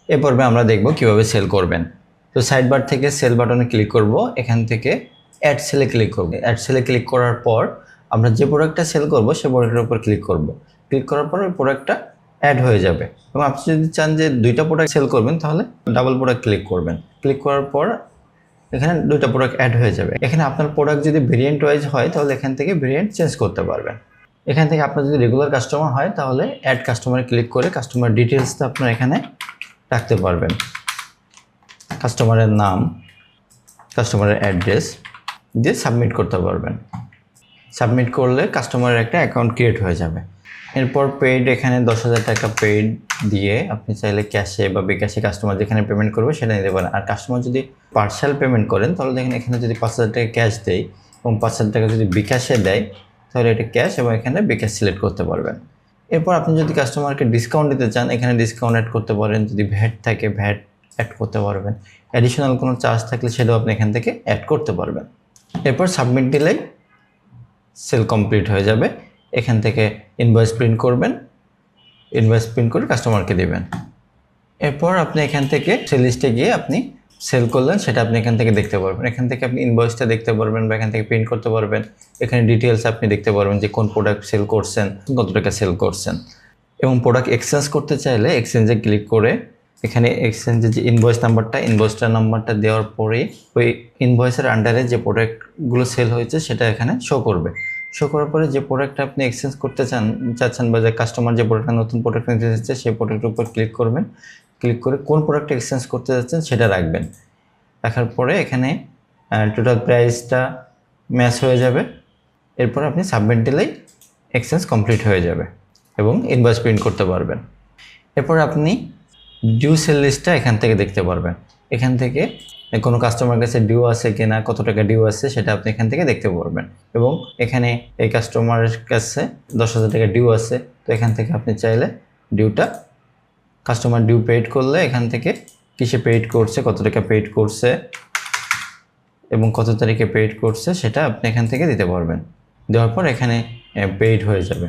এ পর্বে আমরা দেখব কিভাবে সেল করবেন। তো সাইড বার থেকে সেল বাটনে ক্লিক করব, এখান থেকে অ্যাড সেলে ক্লিক করব। অ্যাড সেলে ক্লিক করার পর আমরা যে প্রোডাক্টটা সেল করব সেই প্রোডাক্টের উপর ক্লিক করব। ক্লিক করার পর ওই প্রোডাক্টটা অ্যাড হয়ে যাবে। এবং আপনি যদি চান যে দুইটা প্রোডাক্ট সেল করবেন তাহলে ডাবল প্রোডাক্ট ক্লিক করবেন। ক্লিক করার পর এখানে দুইটা প্রোডাক্ট অ্যাড হয়ে যাবে। এখানে আপনার প্রোডাক্ট যদি ভেরিয়েন্ট ওয়াইজ হয় তাহলে এখান থেকে ভেরিয়েন্ট চেঞ্জ করতে পারবেন। এখান থেকে আপনার যদি রেগুলার কাস্টমার হয় তাহলে অ্যাড কাস্টমারে ক্লিক করে কাস্টমার ডিটেলসটা আপনার এখানে রাখতে পারবেন। কাস্টমারের নাম, কাস্টমারের অ্যাড্রেস দিয়ে সাবমিট করতে পারবেন। সাবমিট করলে কাস্টমারের একটা অ্যাকাউন্ট ক্রিয়েট হয়ে যাবে। এরপর পেইড, এখানে 10,000 টাকা পেইড দিয়ে আপনি চাইলে ক্যাশে বা বিকাশে কাস্টমার যেখানে পেমেন্ট করবে সেটা নিতে পারেন। আর কাস্টমার যদি পার্সেল পেমেন্ট করেন তাহলে দেখেন এখানে যদি 5,000 টাকা ক্যাশ দেয় এবং 5,000 টাকা যদি বিকাশে দেয় তাহলে এটা ক্যাশ এবং এখানে বিকাশ সিলেক্ট করতে পারবেন। এরপর আপনি যদি কাস্টমারকে ডিসকাউন্ট দিতে চান এখানে ডিসকাউন্ট অ্যাড করতে পারেন। যদি ভ্যাট থাকে ভ্যাট অ্যাড করতে পারবেন। অ্যাডিশনাল কোনো চার্জ থাকলে সেটাও আপনি এখান থেকে অ্যাড করতে পারবেন। এরপর সাবমিট দিলেই সেল কমপ্লিট হয়ে যাবে। এখান থেকে ইনভয়েস প্রিন্ট করবেন, ইনভয়েস প্রিন্ট করে কাস্টমারকে দেবেন। এরপর আপনি এখান থেকে সেল লিস্টে গিয়ে আপনি সেল করলেন সেটা আপনি এখান থেকে দেখতে পারবেন। এখান থেকে আপনি ইনভয়েসটা দেখতে পারবেন বা এখান থেকে প্রিন্ট করতে পারবেন। এখানে ডিটেলস আপনি দেখতে পারবেন যে কোন প্রোডাক্ট সেল করছেন, কত টাকা সেল করছেন। এবং প্রোডাক্ট এক্সচেঞ্জ করতে চাইলে এক্সচেঞ্জে ক্লিক করে এখানে এক্সচেঞ্জের যে ইনভয়েস নাম্বারটা দেওয়ার পরে ওই ইনভয়েসের আন্ডারে যে প্রোডাক্টগুলো সেল হয়েছে সেটা এখানে শো করবে। শো করার পরে যে প্রোডাক্টটা আপনি এক্সচেঞ্জ করতে চাচ্ছেন বা যে কাস্টমার যে প্রোডাক্টটা নতুন প্রোডাক্ট নিতে চাচ্ছে সেই প্রোডাক্টের উপর ক্লিক করবেন। ক্লিক করে কোন প্রোডাক্ট এক্সচেঞ্জ করতে যাচ্ছেন সেটা রাখবেন। রাখার পরে এখানে টোটাল প্রাইসটা ম্যাচ হয়ে যাবে। এরপর আপনি সাবমিট দিলেই এক্সচেঞ্জ কমপ্লিট হয়ে যাবে এবং ইনভয়েস প্রিন্ট করতে পারবেন। এরপর আপনি ডিউ সেল লিস্টটা এখান থেকে দেখতে পারবেন। এখান থেকে কোনো কাস্টমার কাছে ডিউ আছে কিনা, কত টাকা ডিউ আছে সেটা আপনি এখান থেকে দেখতে পারবেন। এবং এখানে এই কাস্টমারের কাছে 10,000 টাকা ডিউ আছে, তো এখান থেকে আপনি চাইলে ডিউটা কাস্টমার ডিউ পেইড করলে এখান থেকে কিসে পেইড করছে, কত টাকা পেইড করছে এবং কত তারিখে পেইড করছে সেটা আপনি এখান থেকে দিতে পারবেন। দেওয়ার পর এখানে পেইড হয়ে যাবে।